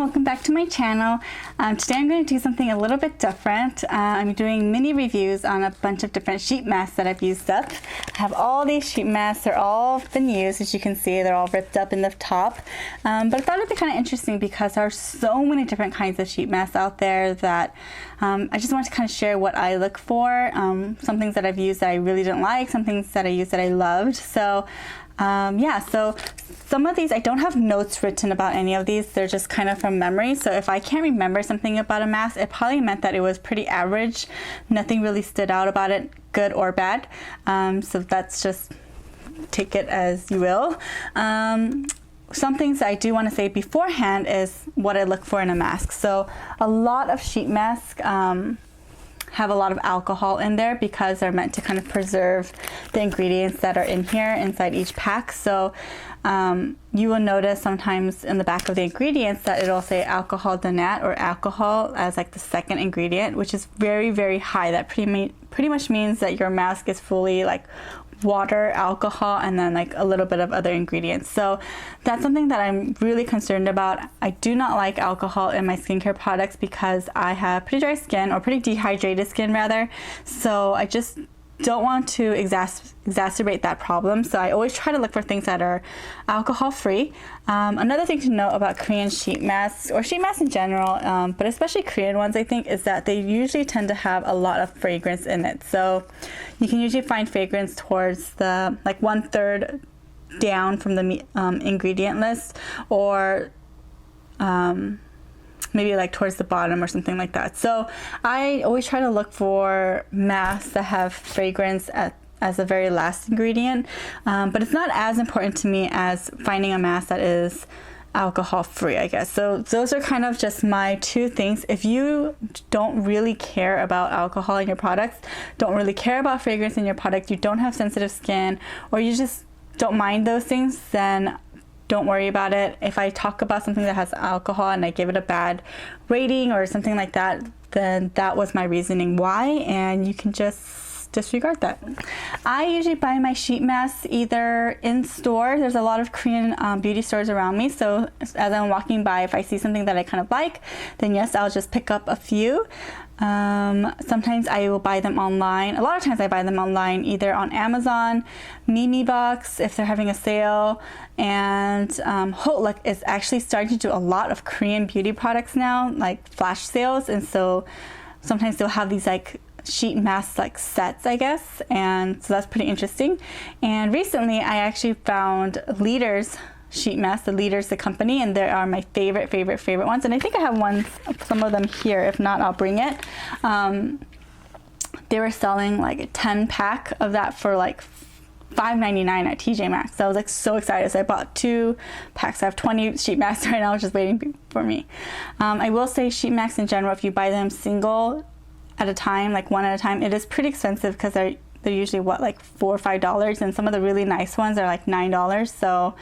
welcome back to my channel. Today I'm going to do something a little bit different. I'm doing mini reviews on a bunch of different sheet masks that I've used up. I have all these sheet masks, they're all been used, as you can see, they're all ripped up in the top. But I thought it'd be kind of interesting because there are so many different kinds of sheet masks out there that I just wanted to kind of share what I look for. Some things that I've used that I really didn't like, some things that I used that I loved. So yeah, so some of these, I don't have notes written about any of these. They're just kind of from memory. So if I can't remember something about a mask, it probably meant that it was pretty average. Nothing really stood out about it, good or bad. So that's just, take it as you will. Some things I do want to say beforehand is what I look for in a mask. So a lot of sheet masks have a lot of alcohol in there because they're meant to kind of preserve the ingredients that are in here inside each pack. So you will notice sometimes in the back of the ingredients that it'll say alcohol denat or alcohol as like the second ingredient, which is very, very high. That pretty much means that your mask is fully like water, alcohol, and then like a little bit of other ingredients. So that's something that I'm really concerned about. I do not like alcohol in my skincare products because I have pretty dry skin, or pretty dehydrated skin rather. So I just don't want to exacerbate that problem. So I always try to look for things that are alcohol free. Another thing to note about Korean sheet masks, or sheet masks in general, but especially Korean ones, I think, is that they usually tend to have a lot of fragrance in it. So you can usually find fragrance towards the like 1/3 down from the ingredient list, or maybe like towards the bottom or something like that. So I always try to look for masks that have fragrance as the very last ingredient, but it's not as important to me as finding a mask that is alcohol free, I guess. So those are kind of just my two things. If you don't really care about alcohol in your products, don't really care about fragrance in your product, you don't have sensitive skin, or you just don't mind those things, then don't worry about it. If I talk about something that has alcohol and I give it a bad rating or something like that, then that was my reasoning why, and you can just disregard that. I usually buy my sheet masks either in store. There's a lot of Korean beauty stores around me, so as I'm walking by, if I see something that I kind of like, then yes, I'll just pick up a few. Sometimes I will buy them online. A lot of times I buy them online, either on Amazon, Mimi Box if they're having a sale, and Hotluck is actually starting to do a lot of Korean beauty products now, like flash sales, and so sometimes they'll have these like sheet masks like sets, I guess, and so that's pretty interesting. And recently I actually found Leaders sheet masks, the Leaders, the company, and they are my favorite ones, and I think I have some of them here. If not, I'll bring it. They were selling like a 10-pack of that for like $5.99 at TJ Maxx. So I was like so excited, so I bought 2 packs. I have 20 sheet masks right now just waiting for me. I will say sheet masks in general, if you buy them single at a time, like one at a time, it is pretty expensive because they're usually what, like $4 or $5, and some of the really nice ones are like $9. So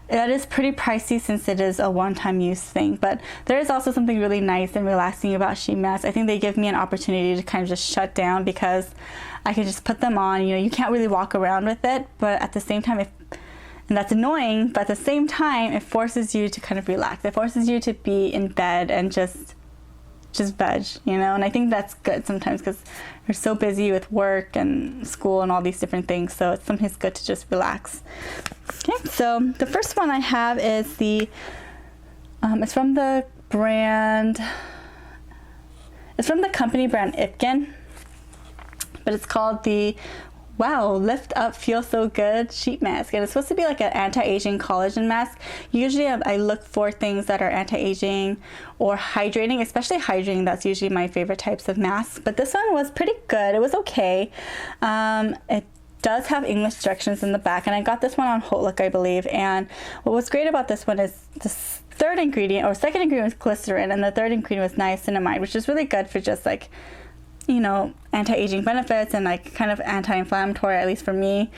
that is pretty pricey since it is a one-time use thing. But there is also something really nice and relaxing about sheet masks. I think they give me an opportunity to kind of just shut down because I can just put them on. You know, you can't really walk around with it, but at the same time, and that's annoying, but at the same time, it forces you to kind of relax. It forces you to be in bed and just veg, you know, and I think that's good sometimes because you're so busy with work and school and all these different things, so it's sometimes good to just relax. Okay, so the first one I have is it's from the company brand IPKN, but it's called the Lift Up Feel So Good sheet mask, and it's supposed to be like an anti-aging collagen mask. Usually I look for things that are anti-aging or hydrating, especially hydrating. That's usually my favorite types of masks, but this one was pretty good. It was okay. It does have English directions in the back, and I got this one on Hotluck, I believe. And what was great about this one is this second ingredient was glycerin, and the third ingredient was niacinamide, which is really good for just like, you know, anti-aging benefits and like kind of anti-inflammatory, at least for me,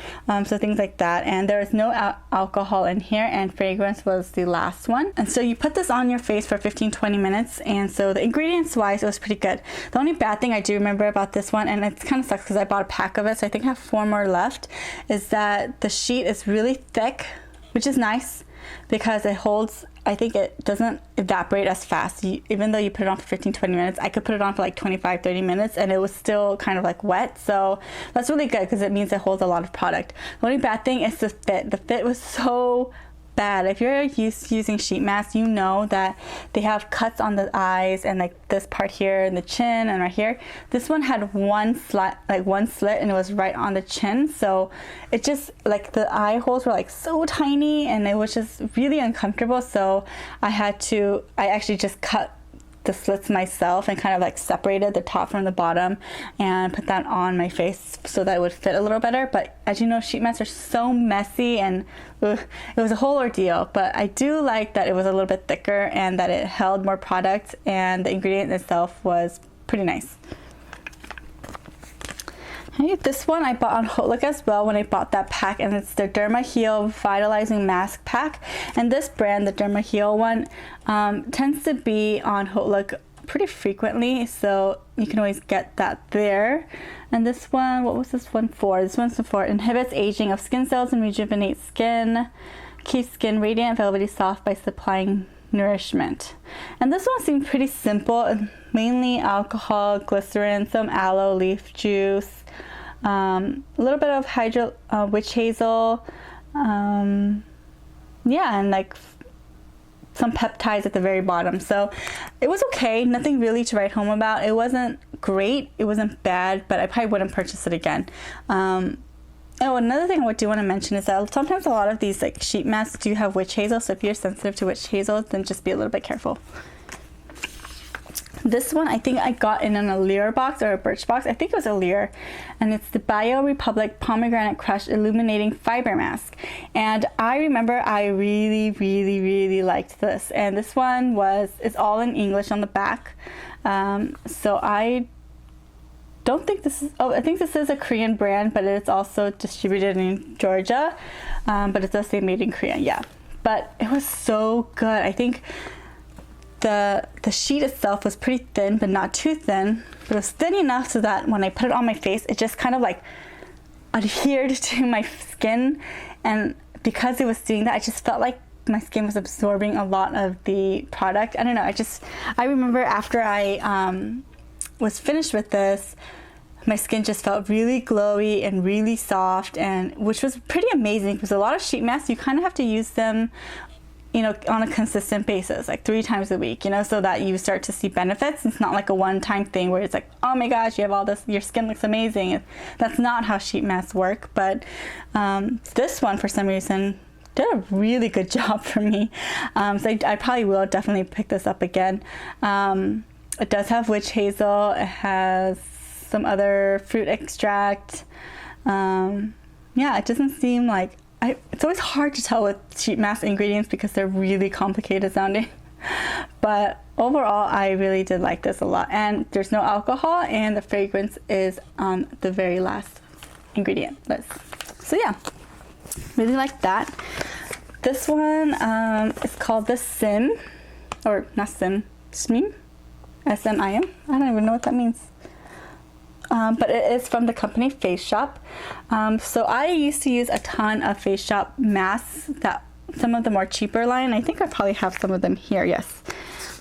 so things like that. And there is no alcohol in here, and fragrance was the last one. And so you put this on your face for 15-20 minutes, and so the ingredients wise, it was pretty good. The only bad thing I do remember about this one, and it kind of sucks because I bought a pack of it, so I think I have 4 more left, is that the sheet is really thick, which is nice, because it holds, I think it doesn't evaporate as fast. Even though you put it on for 15-20 minutes, I could put it on for like 25-30 minutes and it was still kind of like wet. So that's really good because it means it holds a lot of product. The only bad thing is the fit. The fit was so bad. If you're used to using sheet masks, you know that they have cuts on the eyes and like this part here and the chin and right here. This one had one slit, and it was right on the chin. So it just, like, the eye holes were like so tiny and it was just really uncomfortable. So I actually just cut the slits myself and kind of like separated the top from the bottom and put that on my face so that it would fit a little better. But as you know, sheet masks are so messy and it was a whole ordeal. But I do like that it was a little bit thicker and that it held more product, and the ingredient itself was pretty nice. This one I bought on HauteLook as well when I bought that pack, and it's the Dermaheal Vitalizing Mask Pack. And this brand, the Dermaheal one, tends to be on HauteLook pretty frequently, so you can always get that there. And this one, what was this one for? This one's for inhibits aging of skin cells and rejuvenates skin, keeps skin radiant, velvety soft by supplying nourishment. And this one seemed pretty simple, mainly alcohol, glycerin, some aloe leaf juice, a little bit of witch hazel, and like some peptides at the very bottom. So it was okay, nothing really to write home about. It wasn't great, it wasn't bad, but I probably wouldn't purchase it again. Oh, another thing I do want to mention is that sometimes a lot of these like sheet masks do have witch hazel, so if you're sensitive to witch hazel, then just be a little bit careful. This one I think I got in an Allure box or a Birch box. I think it was Allure, and it's the BioRepublic Pomegranate Crush Illuminating Fiber Mask. And I remember I really liked this, and this one it's all in English on the back. So I don't think this is, I think this is a Korean brand, but it's also distributed in Georgia, but it does say made in Korea, yeah. But it was so good. I think the sheet itself was pretty thin, but not too thin, but it was thin enough so that when I put it on my face, it just kind of like adhered to my skin. And because it was doing that, I just felt like my skin was absorbing a lot of the product. I don't know, I remember after I was finished with this, my skin just felt really glowy and really soft, and which was pretty amazing because a lot of sheet masks, you kind of have to use them, you know, on a consistent basis, like 3 times a week, you know, so that you start to see benefits. It's not like a one-time thing where it's like, oh my gosh, you have all this, your skin looks amazing. That's not how sheet masks work. But this one, for some reason, did a really good job for me. So I probably will definitely pick this up again. It does have witch hazel. It has some other fruit extract. Yeah, it doesn't seem like, it's always hard to tell with sheet mask ingredients because they're really complicated sounding. But overall, I really did like this a lot. And there's no alcohol, and the fragrance is on the very last ingredient list. So yeah, really like that. This one is called the Sim, or not Sim, Smin, S-M-I-M. I don't even know what that means. But it is from the company Face Shop. So I used to use a ton of Face Shop masks, that some of the more cheaper line. I think I probably have some of them here, yes.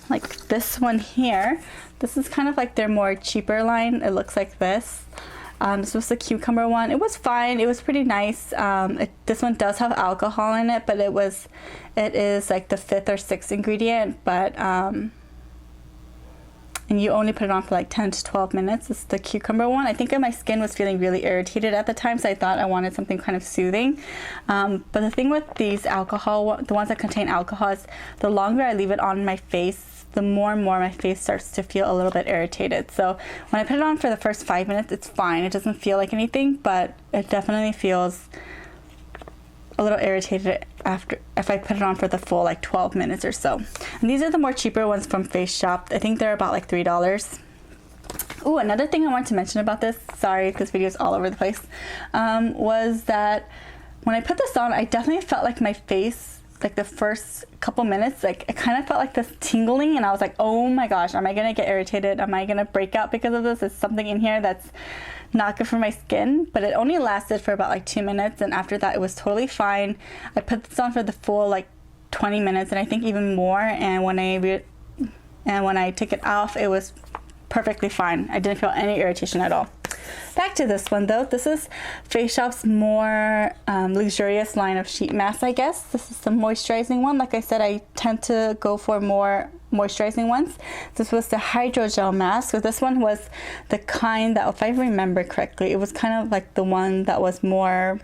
Like this one here. This is kind of like their more cheaper line. It looks like this. This was the cucumber one. It was fine. It was pretty nice. This one does have alcohol in it, but it is like the 5th or 6th ingredient, but and you only put it on for like 10 to 12 minutes. This is the cucumber one. I think my skin was feeling really irritated at the time, so I thought I wanted something kind of soothing. But the thing with these alcohol, the ones that contain alcohol, is the longer I leave it on my face, the more and more my face starts to feel a little bit irritated. So when I put it on for the first 5 minutes, it's fine. It doesn't feel like anything, but it definitely feels a little irritated after if I put it on for the full like 12 minutes or so. And these are the more cheaper ones from Face Shop. I think they're about like $3. Oh, another thing I wanted to mention about this, sorry, this video is all over the place, was that when I put this on, I definitely felt like my face, like the first couple minutes, like it kind of felt like this tingling, and I was like, oh my gosh, am I gonna get irritated? Am I gonna break out because of this? Is something in here that's not good for my skin? But it only lasted for about like 2 minutes, and after that it was totally fine. I put this on for the full like 20 minutes, and I think even more. And when I took it off, it was perfectly fine. I didn't feel any irritation at all. Back to this one though. This is Face Shop's more luxurious line of sheet masks, I guess. This is the moisturizing one. Like I said, I tend to go for more moisturizing ones. This was the hydrogel mask. So this one was the kind that, if I remember correctly, it was kind of like the one that was more,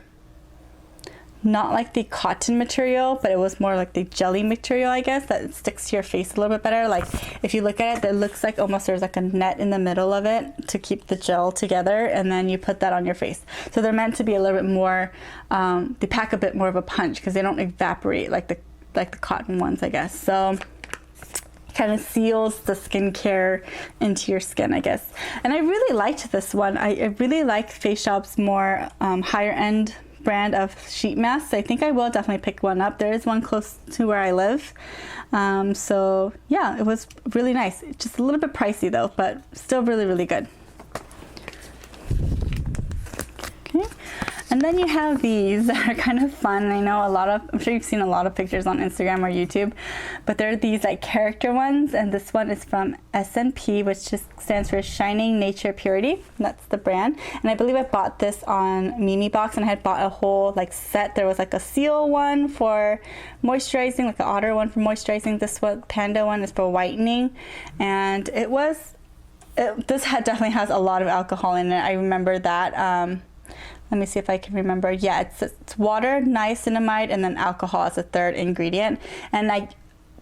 not like the cotton material, but it was more like the jelly material, I guess, that sticks to your face a little bit better. Like if you look at it, it looks like almost there's like a net in the middle of it to keep the gel together, and then you put that on your face. So they're meant to be a little bit more, they pack a bit more of a punch because they don't evaporate like the cotton ones, I guess. So kind of seals the skincare into your skin, I guess. And I really liked this one. I really like Face Shop's more higher end brand of sheet masks. I think I will definitely pick one up. There is one close to where I live. So yeah, it was really nice. Just a little bit pricey though, but still really, really good. Okay. And then you have these that are kind of fun. I know I'm sure you've seen a lot of pictures on Instagram or YouTube, but they're these like character ones, and this one is from S&P, which just stands for Shining Nature Purity. That's the brand. And I believe I bought this on Mimi Box, and I had bought a whole like set. There was like a seal one for moisturizing, like an otter one for moisturizing. This one, panda one, is for whitening, and this definitely has a lot of alcohol in it. I remember that. Let me see if I can remember. Yeah, it's water, niacinamide, and then alcohol as a third ingredient. And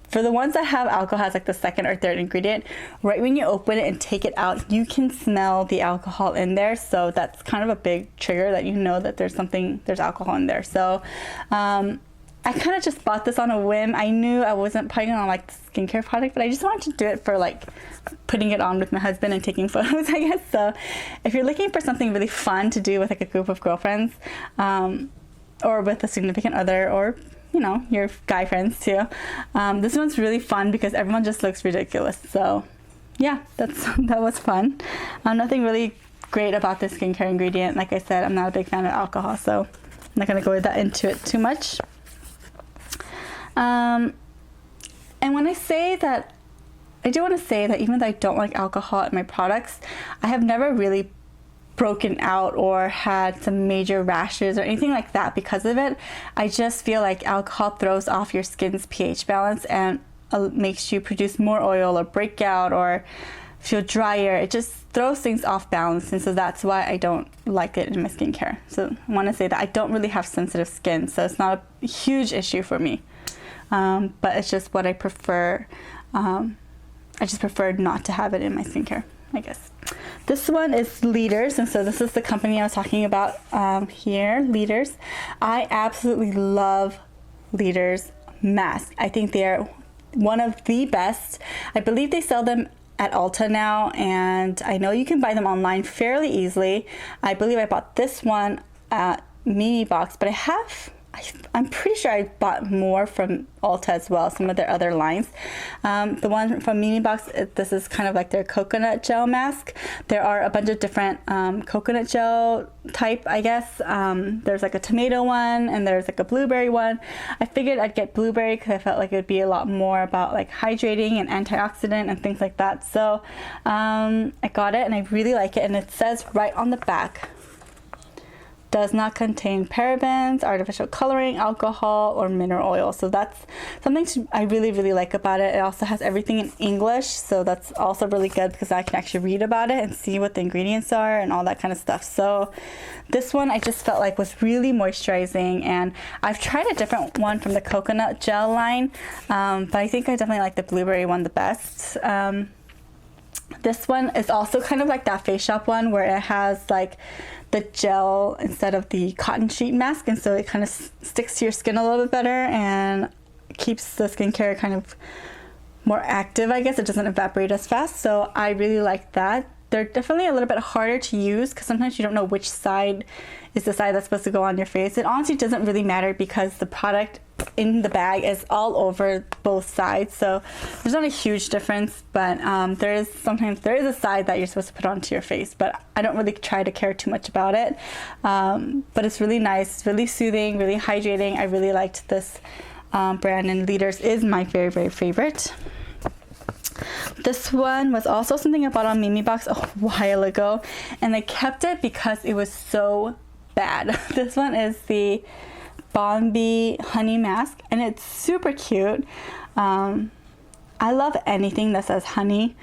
for the ones that have alcohol as like the second or third ingredient, right when you open it and take it out, you can smell the alcohol in there. So that's kind of a big trigger that you know that there's alcohol in there. So I kind of just bought this on a whim. I knew I wasn't probably gonna like the skincare product, but I just wanted to do it for like putting it on with my husband and taking photos, I guess. So if you're looking for something really fun to do with like a group of girlfriends, or with a significant other, or you know, your guy friends too, this one's really fun because everyone just looks ridiculous. So yeah, that was fun. Nothing really great about this skincare ingredient. Like I said, I'm not a big fan of alcohol, so I'm not gonna go into it too much. And when I say that, I do want to say that even though I don't like alcohol in my products, I have never really broken out or had some major rashes or anything like that because of it. I just feel like alcohol throws off your skin's pH balance and makes you produce more oil or break out or feel drier. It just throws things off balance, and so that's why I don't like it in my skincare. So I want to say that I don't really have sensitive skin, so it's not a huge issue for me. But it's just what I prefer. I just prefer not to have it in my skincare, I guess. This one is Leaders, and so this is the company I was talking about here, Leaders. I absolutely love Leaders masks. I think they're one of the best. I believe they sell them at Ulta now, and I know you can buy them online fairly easily. I believe I bought this one at Mimi Box, but I'm pretty sure I bought more from Ulta as well, some of their other lines. The one from Mimi Box, this is kind of like their coconut gel mask. There are a bunch of different coconut gel type, I guess. There's like a tomato one, and there's like a blueberry one. I figured I'd get blueberry because I felt like it would be a lot more about like hydrating and antioxidant and things like that. So I got it, and I really like it. And it says right on the back, does not contain parabens, artificial coloring, alcohol, or mineral oil. So that's something I really, really like about it. It also has everything in English, so that's also really good because I can actually read about it and see what the ingredients are and all that kind of stuff. So this one I just felt like was really moisturizing, and I've tried a different one from the coconut gel line, but I think I definitely like the blueberry one the best. This one is also kind of like that Face Shop one where it has like the gel instead of the cotton sheet mask, and so it kind of sticks to your skin a little bit better and keeps the skincare kind of more active, I guess. It doesn't evaporate as fast, so I really like that. They're definitely a little bit harder to use because sometimes you don't know which side is the side that's supposed to go on your face. It honestly doesn't really matter because the product in the bag is all over both sides, so there's not a huge difference, but there is a side that you're supposed to put onto your face, but I don't really try to care too much about it. But it's really nice, really soothing, really hydrating. I really liked this brand in liters is my very, very favorite. This one was also something I bought on Mimi Box a while ago, and I kept it because it was so bad. This one is the Bombee honey mask, and it's super cute. I love anything that says honey,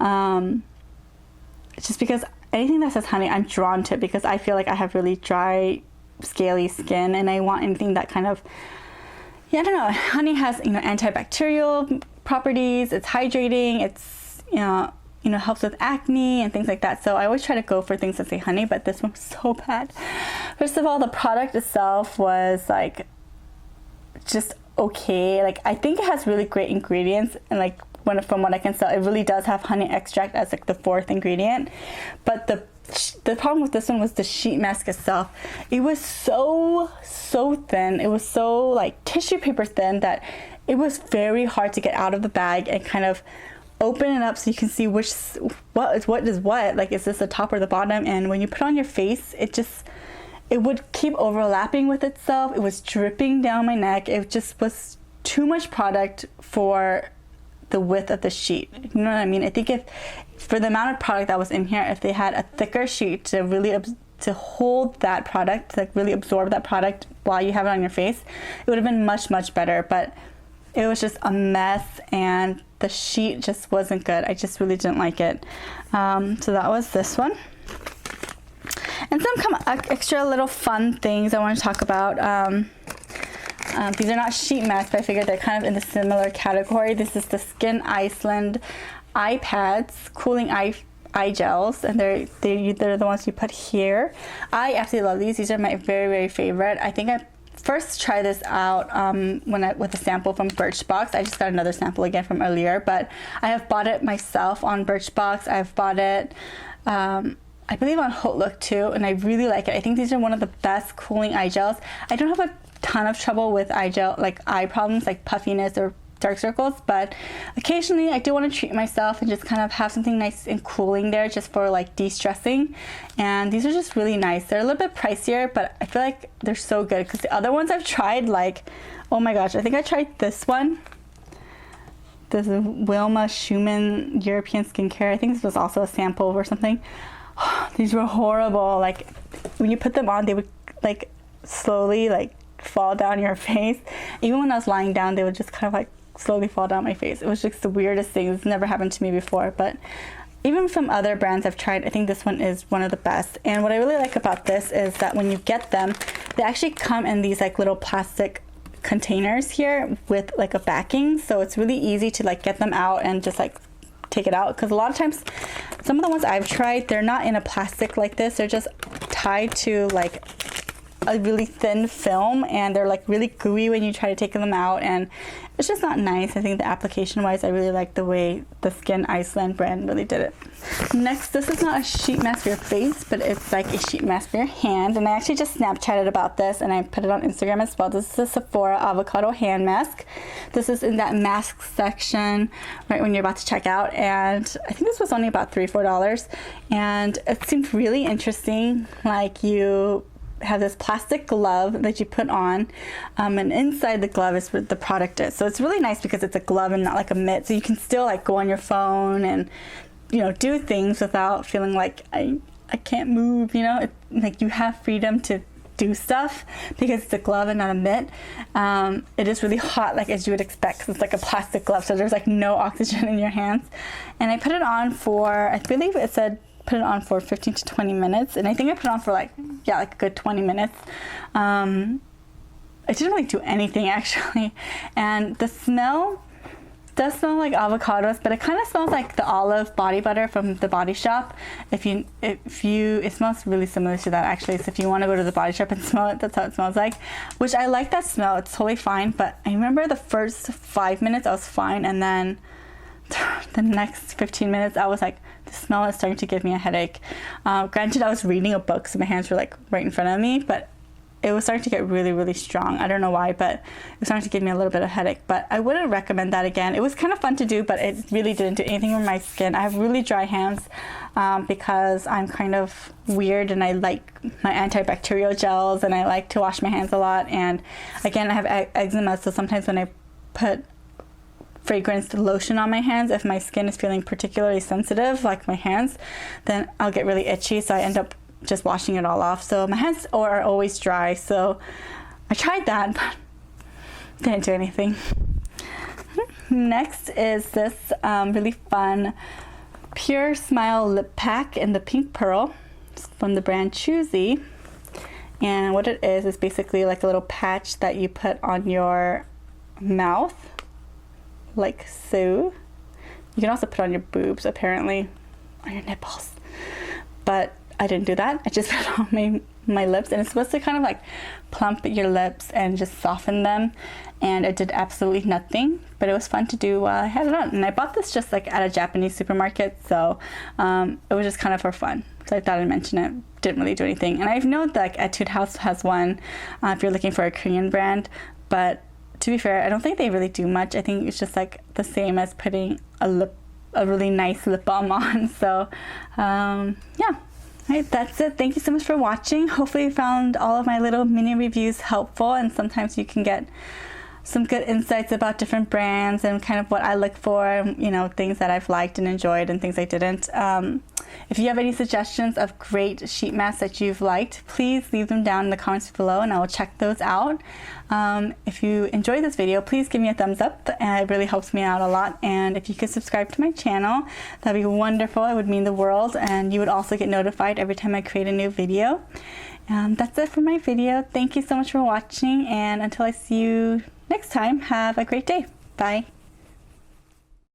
just because anything that says honey, I'm drawn to it, because I feel like I have really dry, scaly skin, and I want anything that kind of, yeah, I don't know. Honey has, antibacterial properties. It's hydrating. It's, helps with acne and things like that. So I always try to go for things that say honey, but this one was so bad. First of all, the product itself was like just okay. Like, I think it has really great ingredients, and like from what I can tell, it really does have honey extract as like the 4th ingredient. But the problem with this one was the sheet mask itself. It was so thin. It was so like tissue paper thin that it was very hard to get out of the bag and kind of open it up so you can see what is what. Like, is this the top or the bottom? And when you put it on your face, it would keep overlapping with itself. It was dripping down my neck. It just was too much product for the width of the sheet. You know what I mean? I think if for the amount of product that was in here, if they had a thicker sheet to really to hold that product, to like really absorb that product while you have it on your face, it would have been much, much better. But it was just a mess, and the sheet just wasn't good. I just really didn't like it. So that was this one. And some extra little fun things I want to talk about. These are not sheet masks, but I figured they're kind of in the similar category. This is the Skyn Iceland eye pads, cooling eye gels, and they're the ones you put here. I absolutely love these. These are my very, very favorite. I think I first tried this out with a sample from Birchbox. I just got another sample again from earlier, but I have bought it myself on Birchbox. I've bought it I believe on Hotlook too, and I really like it. I think these are one of the best cooling eye gels. I don't have a ton of trouble with eye problems like puffiness or dark circles, but occasionally I do want to treat myself and just kind of have something nice and cooling there just for like de-stressing. And these are just really nice. They're a little bit pricier, but I feel like they're so good, because the other ones I've tried, like, oh my gosh, I think I tried this one. This is Wilma Schumann European Skincare. I think this was also a sample or something. These were horrible. Like, when you put them on, they would like slowly like fall down your face. Even when I was lying down, they would just kind of like slowly fall down my face. It was just the weirdest thing. It's never happened to me before. But even from other brands I've tried, I think this one is one of the best. And what I really like about this is that when you get them, they actually come in these like little plastic containers here with like a backing, so it's really easy to like get them out and just like take it out, because a lot of times some of the ones I've tried, they're not in a plastic like this. They're just tied to like a really thin film, and they're like really gooey when you try to take them out, and it's just not nice. I think the application wise, I really like the way the Skyn Iceland brand really did it. Next, this is not a sheet mask for your face, but it's like a sheet mask for your hand, and I actually just Snapchatted about this and I put it on Instagram as well. This is a Sephora avocado hand mask. This is in that mask section right when you're about to check out, and I think this was only about $3-4, and it seemed really interesting. Like, you have this plastic glove that you put on, and inside the glove is where the product is. So it's really nice because it's a glove and not like a mitt, so you can still like go on your phone and, you know, do things without feeling like I can't move, you know. Like, you have freedom to do stuff because it's a glove and not a mitt. It is really hot, like as you would expect, because it's like a plastic glove, so there's like no oxygen in your hands. And I put it on for, I believe it said put it on for 15 to 20 minutes, and I think I put it on for like a good 20 minutes. I didn't really do anything actually, and the smell does smell like avocados, but it kind of smells like the olive body butter from the Body Shop. It smells really similar to that actually. So if you want to go to the Body Shop and smell it, that's how it smells like, which I like that smell. It's totally fine. But I remember the first 5 minutes I was fine, and then the next 15 minutes I was like, the smell is starting to give me a headache. Granted, I was reading a book, so my hands were like right in front of me, but it was starting to get really, really strong. I don't know why, but it was starting to give me a little bit of headache. But I wouldn't recommend that again. It was kind of fun to do, but it really didn't do anything with my skin. I have really dry hands because I'm kind of weird, and I like my antibacterial gels, and I like to wash my hands a lot. And again, I have eczema, so sometimes when I put fragranced lotion on my hands, if my skin is feeling particularly sensitive, like my hands, then I'll get really itchy, so I end up just washing it all off. So my hands are always dry, so I tried that, but didn't do anything. Next is this really fun Pure Smile lip pack in the pink pearl. It's from the brand Choosy, and what it is basically like a little patch that you put on your mouth, like so. You can also put on your boobs, apparently, on your nipples, but I didn't do that. I just put it on my lips, and it's supposed to kind of like plump your lips and just soften them, and it did absolutely nothing, but it was fun to do while I had it on. And I bought this just like at a Japanese supermarket, so it was just kind of for fun, so I thought I'd mention it. Didn't really do anything. And I've known that like Etude House has one if you're looking for a Korean brand, but to be fair, I don't think they really do much. I think it's just like the same as putting a really nice lip balm on. So yeah. Alright, that's it. Thank you so much for watching. Hopefully you found all of my little mini reviews helpful, and sometimes you can get some good insights about different brands and kind of what I look for, you know, things that I've liked and enjoyed and things I didn't. If you have any suggestions of great sheet masks that you've liked, please leave them down in the comments below and I will check those out. If you enjoyed this video, please give me a thumbs up. It really helps me out a lot. And if you could subscribe to my channel, that'd be wonderful. It would mean the world, and you would also get notified every time I create a new video. That's it for my video. Thank you so much for watching, and until I see you next time, have a great day. Bye.